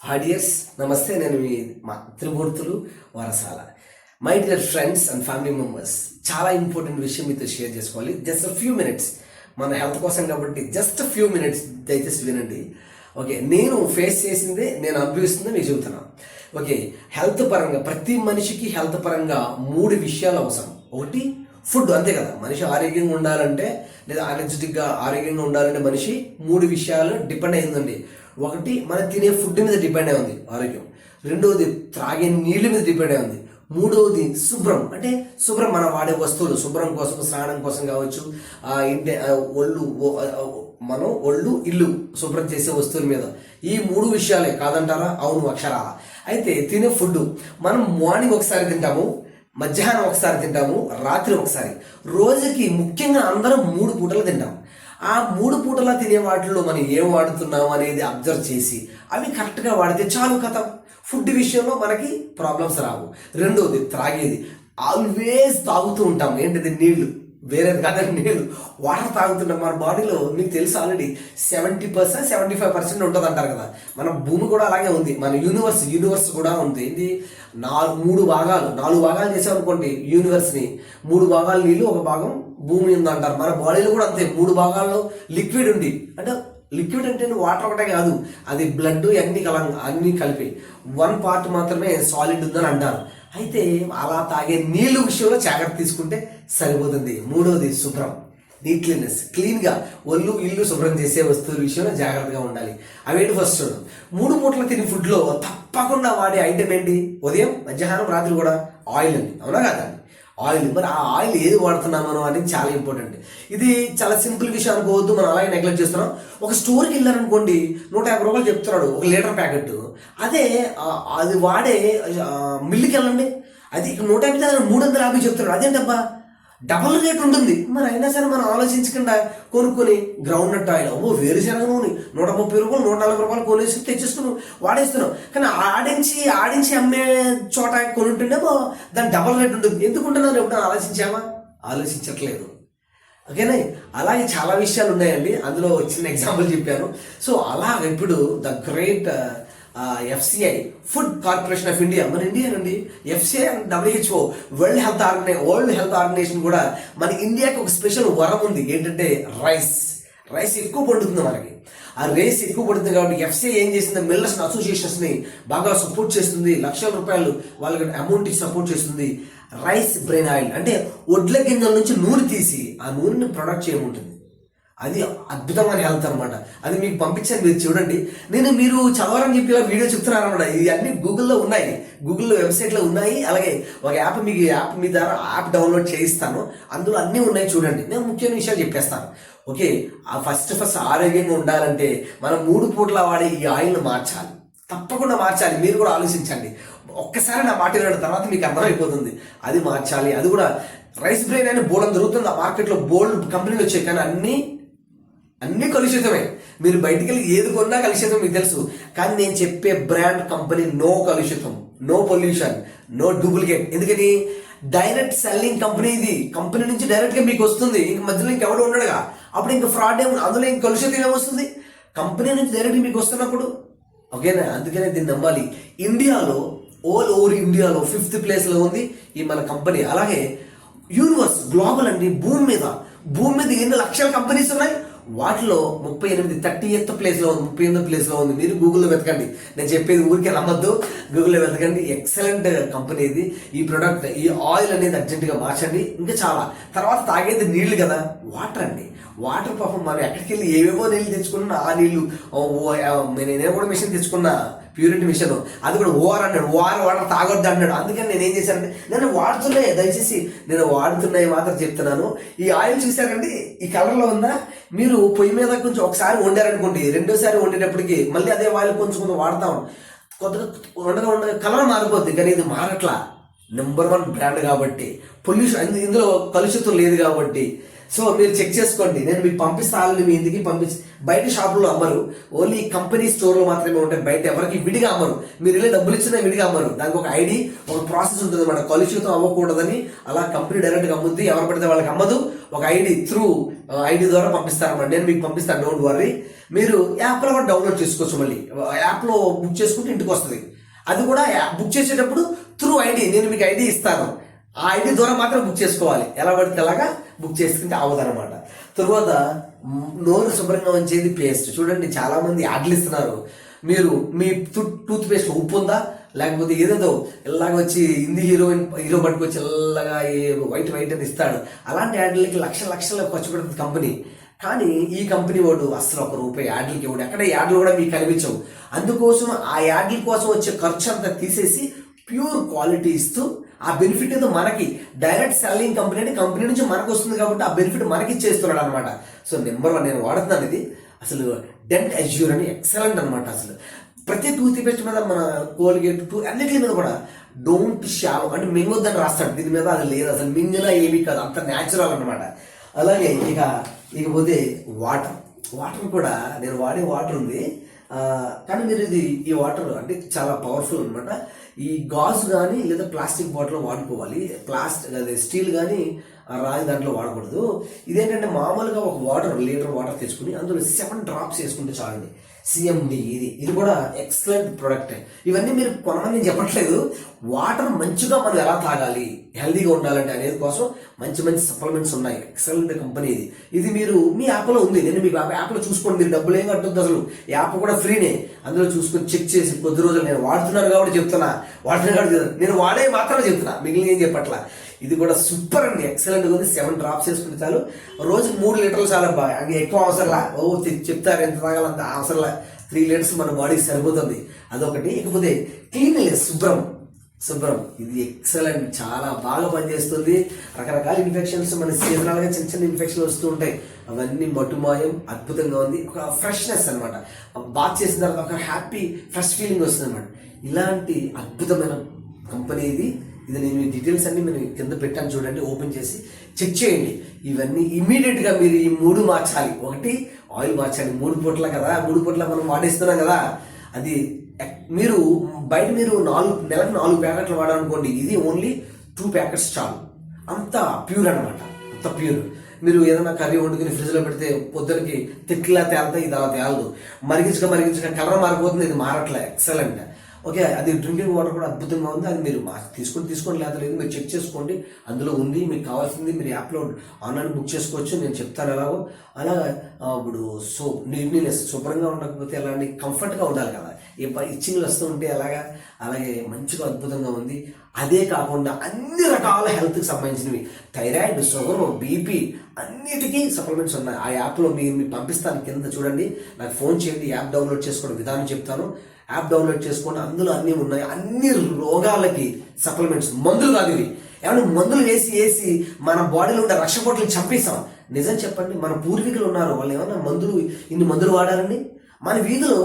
Audience నమస్తే. నేను మీ మా Trimurthulu Varasala. My dear friends and family members, చాలా ఇంపార్టెంట్ విషయం మీతో షేర్ చేసుకోవాలి. జస్ట్ ఫ్యూ మినిట్స్, మన హెల్త్ కోసం కాబట్టి జస్ట్ ఫ్యూ మినిట్స్ దయచేసి వినండి. ఓకే, నేను ఫేస్ చేసిందే, నేను అనుభవిస్తుందే మీకు చెబుతున్నాను. ఓకే, హెల్త్ పరంగా ప్రతి మనిషికి హెల్త్ పరంగా 3 విషయాలు అవసరం. ఒకటి ఫుడ్, అంతే కదా. మనిషి ఆరోగ్యంగా ఉండాలంటే లేదా ఎనర్జెటిక్గా ఆరోగ్యంగా ఉండాలంటే మనిషి 3 విషయాలు డిపెండ్ అయిందండి. ఒకటి, మనం తినే ఫుడ్ మీద డిపెండ్ అయి ఉంది ఆరోగ్యం. రెండవది త్రాగే నీళ్ళ మీద డిపెండ్ అయి ఉంది. మూడవది శుభ్రం, అంటే శుభ్రం మనం వాడే వస్తువులు శుభ్రం కోసం, స్నానం కోసం కావచ్చు, ఇంటి ఒళ్ళు ఇల్లు శుభ్రం చేసే వస్తువుల మీద. ఈ 3 విషయాలే కాదంటారా? అవును, అక్షరాల. అయితే తినే ఫుడ్ మనం మార్నింగ్ ఒకసారి తింటాము, మధ్యాహ్నం ఒకసారి తింటాము, రాత్రి ఒకసారి. రోజుకి ముఖ్యంగా అందరం 3 పూటలు తింటాం. ఆ 3 పూటలా తినే వాటిల్లో మనం ఏం వాడుతున్నాం అనేది అబ్జర్వ్ చేసి అవి కరెక్ట్గా వాడితే చాలు, కథ. ఫుడ్ విషయంలో మనకి ప్రాబ్లమ్స్ రావు. రెండోది త్రాగేది, ఆల్వేస్ తాగుతూ ఉంటాం. ఏంటిది? నీళ్లు. వేరేది కాదని నీళ్ళు, వాటర్ తాగుతున్నాం. మన బాడీలో మీకు తెలుసు ఆల్రెడీ 70%, 75% ఉంటుంది అంటారు కదా. మన భూమి కూడా అలాగే ఉంది. మన యూనివర్స్ కూడా ఉంది. ఏంటి? 4 భాగాలు చేసామనుకోండి యూనివర్స్ని. 3 భాగాలు నీళ్ళు, 1 భాగం భూమి ఉంది అంటారు. మన బాడీలో కూడా అంతే. 3 భాగాల్లో లిక్విడ్ ఉంది. అంటే లిక్విడ్ అంటే వాటర్ ఒకటే కాదు, అది బ్లడ్ అన్ని కలిపి 1 పార్ట్ మాత్రమే సాలిడ్ ఉందని అంటారు. అయితే అలా తాగే నీళ్ళు విషయంలో జాగ్రత్త తీసుకుంటే సరిపోతుంది. మూడవది శుభ్రం, నీట్లీనెస్, క్లీన్గా ఇల్లు శుభ్రం చేసే వస్తువుల విషయంలో జాగ్రత్తగా ఉండాలి. అవేంటి? ఫస్ట్ 3 పూటలు తినే ఫుడ్లో తప్పకుండా వాడే ఐటెం ఏంటి? ఉదయం, మధ్యాహ్నం, రాత్రి కూడా ఆయిల్ అండి. అవునా కాదండి? ఆయిల్. మరి ఆ ఆయిల్ ఏది వాడుతున్నామో అనేది చాలా ఇంపార్టెంట్. ఇది చాలా సింపుల్ విషయం అనుకోవద్దు, మనం అలాగే నెగ్లెక్ట్ చేస్తున్నాం. ఒక స్టోర్కి వెళ్ళారనుకోండి, 150 రూపాయలు చెప్తున్నాడు 1 లీటర్ ప్యాకెట్. అదే అది వాడే మిల్లుకి వెళ్ళండి, అది 150 350 చెప్తున్నాడు. అదేంటబ్బా, డబల్ రేట్ ఉంటుంది. మరి అయినా సరే మనం ఆలోచించకుండా కొనుక్కొని గ్రౌండ్ నట్ ఆయిల్, వేరుశనగ నూనె 130 రూపాయలు, 140 రూపాయలు కొనేసి తెచ్చేసుకుని వాడేస్తున్నాం. కానీ ఆడించి అమ్మే చోట కొనుంటుండేమో దాని డబల్ రేట్ ఉంటుంది. ఎందుకుంటున్నారు? ఎప్పుడైనా ఆలోచించామా? ఆలోచించట్లేదు. ఓకేనా? అలాగే చాలా విషయాలు ఉన్నాయండి. అందులో చిన్న ఎగ్జాంపుల్ చెప్పాను. సో అలా ఇప్పుడు the great FCI, Food Corporation of India, మన ఇండియా అండి. FCI and WHO, World Health Organisation కూడా మన ఇండియాకి ఒక స్పెషల్ వరం ఉంది. ఏంటంటే రైస్ ఎక్కువ పండుతుంది మనకి. ఆ రైస్ ఎక్కువ పడుతుంది కాబట్టి FCI ఏం చేసింది? మిల్లర్స్ అసోసియేషన్స్ని బాగా సపోర్ట్ చేస్తుంది. లక్షల రూపాయలు వాళ్ళకి అమౌంట్ సపోర్ట్ చేస్తుంది. రైస్ బ్రెయిన్ ఆయిల్, అంటే వడ్ల గింజల నుంచి నూనె తీసి ఆ నూనెని ప్రొడక్ట్ చేయమంటుంది. అది అద్భుతమైన హెల్త్ అనమాట. అది మీకు పంపించాను, మీరు చూడండి. మీరు చదవాలని చెప్పి ఇలా వీడియో చెప్తున్నాను అనమాట. ఇది అన్ని గూగుల్లో ఉన్నాయి, గూగుల్లో వెబ్సైట్లో ఉన్నాయి. అలాగే ఒక యాప్ మీ ద్వారా యాప్ డౌన్లోడ్ చేయిస్తాను, అందులో అన్నీ ఉన్నాయి, చూడండి. నేను ముఖ్యమైన విషయాలు చెప్పేస్తాను. ఓకే, ఫస్ట్ ఆరోగ్యంగా ఉండాలంటే మనం 3 పూటలా వాడే ఈ ఆయిల్ని మార్చాలి, తప్పకుండా మార్చాలి. మీరు కూడా ఆలోచించండి. ఒక్కసారి నా మాట వినడం తర్వాత మీకు అర్థమైపోతుంది. అది మార్చాలి. అది కూడా రైస్ బ్రెయిన్ అని బోల్డ్ దొరుకుతుంది. ఆ మార్కెట్లో బోల్డ్ కంపెనీలు వచ్చాయి, కానీ అన్ని కలుషితమే. మీరు బయటికి వెళ్ళి ఏది కొన్నా కలుషితం, మీకు తెలుసు. కానీ నేను చెప్పే బ్రాండ్ కంపెనీ నో కలుషితం, నో పొల్యూషన్, నో డూప్లికేట్. ఎందుకని? Direct selling company. ఇది కంపెనీ నుంచి డైరెక్ట్గా మీకు వస్తుంది. ఇంక మధ్యలో ఇంకెవడు ఉండడుగా, అప్పుడు ఇంకా ఫ్రాడ్ ఏమి, అందులో ఇంక కలుషితం ఏమొస్తుంది? కంపెనీ నుంచి డైరెక్ట్గా మీకు వస్తున్నప్పుడు. ఓకేనా? అందుకనే దీన్ని నమ్మాలి. ఇండియాలో, ఆల్ ఓవర్ ఇండియాలో 5th ప్లేస్లో ఉంది ఈ మన కంపెనీ. అలాగే యూనివర్స్, గ్లోబల్ అండి, భూమి మీద ఎన్ని లక్షల కంపెనీస్ ఉన్నాయి. వాటిలో 38th ప్లేస్లో ఉంది, 38th ప్లేస్లో ఉంది. మీరు గూగుల్లో వెతకండి, నేను చెప్పేది ఊరికే నమ్మద్దు, గూగుల్లో వెతకండి. ఎక్సలెంట్ కంపెనీ ఇది. ఈ ప్రొడక్ట్, ఈ ఆయిల్ అనేది అర్జెంటుగా మార్చండి. ఇంకా చాలా. తర్వాత తాగేది నీళ్లు కదా, వాటర్ అండి. వాటర్ పాపం మనం ఎక్కడికి వెళ్ళి ఏవేవో నీళ్ళు తెచ్చుకున్నా, ఆ నీళ్ళు నేను కూడా మిషన్ తెచ్చుకున్నా, ప్యూరిటీ మిషన్. అది కూడా ఓఆర్ అన్నాడు, వాటర్ తాగొద్దు అన్నాడు. అందుకని నేను ఏం చేశానంటే, నేను వాడుతున్నాయి, దయచేసి నేను వాడుతున్నాయి మాత్రం చెప్తున్నాను. ఈ ఆయిల్ చూసారండి, ఈ కలర్లో ఉందా? మీరు పొయ్యి మీద కొంచెం ఒకసారి వండారనుకోండి, రెండోసారి వండేటప్పటికి మళ్ళీ అదే ఆయిల్ కొంచెం వాడతాం. కొత్తగా ఉండగా కలర్ మారిపోద్ది. కానీ ఇది మారట్లా. నెంబర్ 1 బ్రాండ్ కాబట్టి, పొల్యూషన్ ఇందులో కలుషితం లేదు కాబట్టి సో మీరు చెక్ చేసుకోండి, నేను మీకు పంపిస్తాను, మీ ఇంటికి బయట షాపుల్లో అమ్మరు, ఓన్లీ కంపెనీ స్టోర్లో మాత్రమే ఉంటాయి, బయట ఎవరికి విడిగా అమ్మరు. మీరు వెళ్ళి డబ్బులు ఇచ్చినా విడిగా అమ్మరు, దానికి ఒక ఐడి, ఒక ప్రాసెస్ ఉంటుంది అన్నమాట. కలుషితం అవ్వకూడదని అలా కంపెనీ డైరెక్ట్గా అమ్ముద్ది, ఎవరు పడితే వాళ్ళకి అమ్మదు, ఒక ఐడి ఐడి ద్వారా పంపిస్తారన్నమాట. నేను మీకు పంపిస్తాను, డోంట్ వర్రీ. మీరు యాప్లో కూడా డౌన్లోడ్ చేసుకోవచ్చు, మళ్ళీ యాప్లో బుక్ చేసుకుంటే ఇంటికి వస్తుంది. అది కూడా బుక్ చేసేటప్పుడు ఐడి, నేను మీకు ఐడి ఇస్తాను, ఆ ఐడి ద్వారా మాత్రం బుక్ చేసుకోవాలి. ఎలా పడితే అలాగా బుక్ చేసుకుంటే అవ్వదన్నమాట. తర్వాత నోరు శుభ్రంగా ఉంచేది పేస్ట్. చూడండి, చాలా మంది యాడ్లు ఇస్తున్నారు. మీరు మీ టూత్ పేస్ట్ ఉప్పు ఉందా, లేకపోతే ఏదేదో ఇలాగ వచ్చి హిందీ హీరో పట్టుకొచ్చి ఇలాగా వైట్ అని ఇస్తాడు. అలాంటి యాడ్లకి లక్షలు ఖర్చు పెడుతుంది కంపెనీ. కానీ ఈ కంపెనీ వాడు అసలు ₹1 యాడ్లకి ఇవ్వడు. ఎక్కడ యాడ్లు కూడా మీకు కనిపించవు. అందుకోసం ఆ యాడ్ల కోసం వచ్చే ఖర్చు అంతా తీసేసి ప్యూర్ క్వాలిటీ ఇస్తూ ఆ బెనిఫిట్ ఏదో మనకి డైరెక్ట్ సెల్లింగ్ కంపెనీ అంటే కంపెనీ నుంచి మనకు వస్తుంది కాబట్టి ఆ బెనిఫిట్ మనకి ఇచ్చేస్తున్నాడు అనమాట. సో నెంబర్ 1 నేను వాడుతున్నాను ఇది. అసలు డెంట్ అజ్యూర్ అని ఎక్సలెంట్ అనమాట. అసలు ప్రతి టూత్ పేస్ట్ మీద, మన కోల్గేట్ అన్నిటి మీద కూడా డోంట్ షాలో అంటే మింగొద్దని రాస్తాడు. దీని మీద అది లేదు, అసలు మింగినా ఏమీ కాదు, అంత న్యాచురల్ అనమాట. అలాగే ఇకపోతే వాటర్ కూడా నేను వాడే వాటర్ ఉంది. కానీ మీరు ఈ వాటర్ అంటే చాలా పవర్ఫుల్ అనమాట. ఈ గాజు కానీ లేదా ప్లాస్టిక్ బాటిల్ వాడుకోవాలి. అదే స్టీల్ కానీ రాయి దాంట్లో వాడకూడదు. ఇదేంటంటే మామూలుగా ఒక లీటర్ వాటర్ తెచ్చుకుని అందులో 7 drops వేసుకుంటే చాలండి. CMD ఇది కూడా ఎక్సలెంట్ ప్రొడక్ట్. ఇవన్నీ మీరు కొనమని చెప్పట్లేదు. వాటర్ మంచిగా మనం ఎలా తాగాలి, హెల్దీగా ఉండాలంటే అనేది కోసం మంచి సప్లిమెంట్స్ ఉన్నాయి. ఎక్సలెంట్ కంపెనీ ఇది మీరు మీ యాప్లో ఉంది. నేను మీకు యాప్లో చూసుకోండి, మీరు డబ్బులు ఏం కట్టొద్దు, అసలు యాప్ కూడా ఫ్రీనే. అందులో చూసుకొని చెక్ చేసి కొద్ది రోజులు నేను వాడుతున్నాను కాబట్టి చెప్తున్నా, నేను వాడే మాత్రమే చెప్తున్నా, మిగిలిన ఏం చెప్పట్లా. ఇది కూడా సూపర్ అండి, ఎక్సలెంట్గా ఉంది. 7 drops వేసుకుంటే చాలు. రోజుకి 3 లీటర్లు చాలా బాగా, అది ఎక్కువ అవసరంలా. చెప్తారు ఎంత తాగాలంత అవసరంలా. 3 liters మన బాడీకి సరిపోతుంది. అదొకటి. ఇకపోతే క్లీన్లెస్, శుభ్రం ఇది ఎక్సలెంట్, చాలా బాగా పనిచేస్తుంది. రకరకాల ఇన్ఫెక్షన్స్, మన సీజనల్గా చిన్న ఇన్ఫెక్షన్లు వస్తూ ఉంటాయి, అవన్నీ మటుమాయం. అద్భుతంగా ఉంది. ఒక ఫ్రెష్నెస్ అనమాట. బాత్ చేసిన తర్వాత ఒక హ్యాపీ ఫ్రెష్ ఫీలింగ్ వస్తుంది అనమాట. ఇలాంటి అద్భుతమైన కంపెనీ ఇది. నేను డీటెయిల్స్ అన్ని మీరు కింద పెట్టాను, చూడండి, ఓపెన్ చేసి చెక్ చేయండి. ఇవన్నీ ఇమ్మీడియట్గా మీరు ఈ 3 మార్చాలి. ఒకటి ఆయిల్ మార్చాలి, 3 పూట్ల కదా, 3 పూట్ల మనం వాడేస్తున్నాం కదా. అది మీరు బయట నెలకు 4 ప్యాకెట్లు వాడాలనుకోండి, ఇది ఓన్లీ 2 ప్యాకెట్స్ చాలు. అంత ప్యూర్ అనమాట, అంత ప్యూర్. మీరు ఏదైనా కర్రీ వండుకుని ఫ్రిడ్జ్లో పెడితే పొద్దునకి తిట్లా తేలుతాయి, ఇది అలా తేలదు. మరిగించక కలర్ మారిపోతుంది, ఇది మారట్లే. ఎక్సలెంట్. ఓకే, అది డ్రింకింగ్ వాటర్ కూడా అద్భుతంగా ఉంది. అది మీరు తీసుకోండి లేదా లేదు మీరు చెక్ చేసుకోండి, అందులో ఉంది. మీకు కావాల్సింది మీరు యాప్లో ఆన్లైన్ బుక్ చేసుకోవచ్చు. నేను చెప్తాను ఎలాగో. అలాగా ఇప్పుడు నీట్నెస్ శుభ్రంగా ఉండకపోతే అలాంటి కంఫర్ట్గా ఉండాలి కదా, ఇచ్చింగ్లు వస్తూ ఉంటే అలాగే మంచిగా అద్భుతంగా ఉంది. అదే కాకుండా అన్ని రకాల హెల్త్కి సంబంధించినవి, థైరాయిడ్, షుగర్, బీపీ అన్నిటికీ సప్లిమెంట్స్ ఉన్నాయి. ఆ యాప్లో మీకు పంపిస్తాను, కింద చూడండి, నాకు ఫోన్ చేయండి. యాప్ డౌన్లోడ్ చేసుకోవడం విధానం చెప్తాను. యాప్ డౌన్లోడ్ చేసుకోండి, అందులో అన్నీ ఉన్నాయి. అన్ని రోగాలకి సప్లిమెంట్స్, మందులు కాదు ఇవి. ఏమన్నా మందులు వేసి మన బాడీలో ఉండే రక్షపోట్లను చంపేస్తాం. నిజం చెప్పండి, మన పూర్వీకులు ఉన్నారు, వాళ్ళు ఏమన్నా ఇన్ని మందులు వాడారండి? మన వీధిలో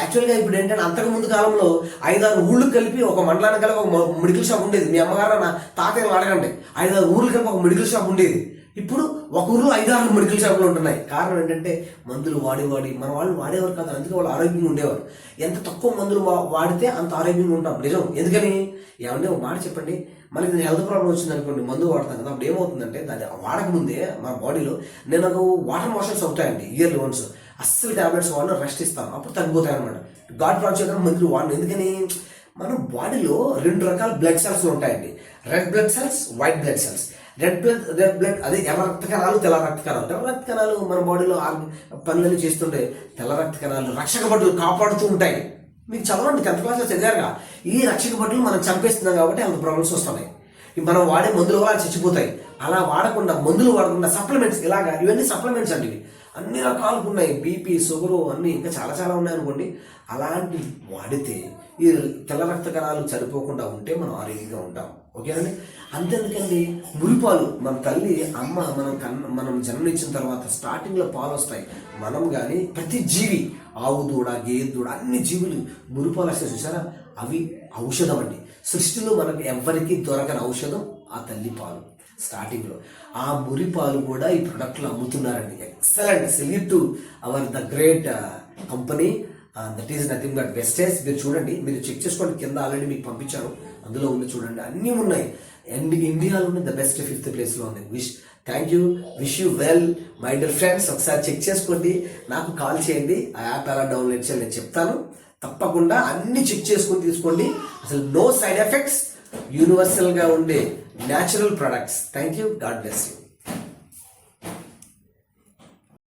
యాక్చువల్గా ఇప్పుడు ఏంటంటే అంతకుముందు కాలంలో 5-6 ఊళ్ళు కలిపి ఒక మండలానికి కలిపి ఒక మెడికల్ షాప్ ఉండేది. మీ అమ్మగారు నా తాతయ్యలు అడగండి, 5-6 ఊర్లు కలిపి ఒక మెడికల్ షాప్ ఉండేది. ఇప్పుడు ఒక ఊర్లో 5-6 మెడికల్ షాపులు ఉంటున్నాయి. కారణం ఏంటంటే మందులు వాడి మన వాళ్ళు వాడేవారు కాదు, అందుకే వాళ్ళు ఆరోగ్యంగా ఉండేవారు. ఎంత తక్కువ మందులు వాడితే అంత ఆరోగ్యంగా ఉంటాం. నిజం. ఎందుకని ఏమంటే ఒక మాట చెప్పండి, మనకి నేను హెల్త్ ప్రాబ్లం వచ్చింది అనుకోండి, మందు వాడతాం కదా, అప్పుడు ఏమవుతుందంటే దాన్ని వాడకముందే మన బాడీలో నాకు వాటర్ మోషన్స్ అవుతాయండి ఇయర్లీ వన్స్. అస్సలు ట్యాబ్లెట్స్ వాడిన రెస్ట్ ఇస్తాను, అప్పుడు తగ్గిపోతాయి అనమాట. గాడ్ ప్రాజెక్ట్ మందులు వాడిన. ఎందుకని మన బాడీలో 2 రకాల బ్లడ్ సెల్స్ ఉంటాయండి, red blood cells, white blood cells. Red blood అదే ఎర్ర రక్త కణాలు, తెల్ల రక్త కణాలు. తెల్ల రక్త కణాలు మన బాడీలో పనులన్నీ చేస్తుంటే, తెల్ల రక్త కణాలు రక్షక బట్టలు కాపాడుతూ ఉంటాయి. మీకు చదవండి, 10th క్లాస్లో చదివారుగా. ఈ రక్షక బట్టలు మనం చంపేస్తున్నాం కాబట్టి అంత ప్రాబ్లమ్స్ వస్తున్నాయి. మనం వాడే మందులు వల్ల చచ్చిపోతాయి. అలా మందులు వాడకుండా సప్లిమెంట్స్, ఇవన్నీ సప్లిమెంట్స్ అండి. అన్ని రకాలకు ఉన్నాయి, బీపీ, షుగరు అన్నీ ఇంకా చాలా ఉన్నాయి అనుకోండి. అలాంటి వాడితే ఈ తెల్ల రక్త కణాలు చనిపోకుండా ఉంటే మనం ఆరోగ్యంగా ఉంటాం. ఓకేనండి. అంతెందుకండి, మురిపాలు, మన తల్లి అమ్మ మనం జన్మనిచ్చిన తర్వాత స్టార్టింగ్లో పాలు వస్తాయి. మనం కానీ ప్రతి జీవి, ఆవు దూడ, గేదె దూడ, అన్ని జీవులు మురిపాలు వస్తాయి చూసారా, అవి ఔషధం అండి. సృష్టిలో మనకు ఎవరికి దొరకని ఔషధం ఆ తల్లి పాలు. స్టార్టింగ్లో ఆ మురి పాలు కూడా ఈ ప్రొడక్ట్లో అమ్ముతున్నారండి. Excellent, salute to our the great company, that is nothing but wastage. మీరు చూడండి, మీరు చెక్ చేసుకోండి, కింద ఆల్రెడీ మీకు పంపించాను, అందులో ఉంది చూడండి, అన్నీ ఉన్నాయి. అండ్ ఇండియాలోనే ద బెస్ట్ 5th ప్లేస్లో ఉంది. Thank you, wish you well my dear friends. ఒకసారి చెక్ చేసుకోండి, నాకు కాల్ చేయండి, ఆ యాప్ ఎలా డౌన్లోడ్ చేయాలి నేను చెప్తాను. తప్పకుండా అన్ని చెక్ చేసుకొని తీసుకోండి. అసలు నో సైడ్ ఎఫెక్ట్స్, యూనివర్సల్గా ఉండే natural products. Thank you, God bless you.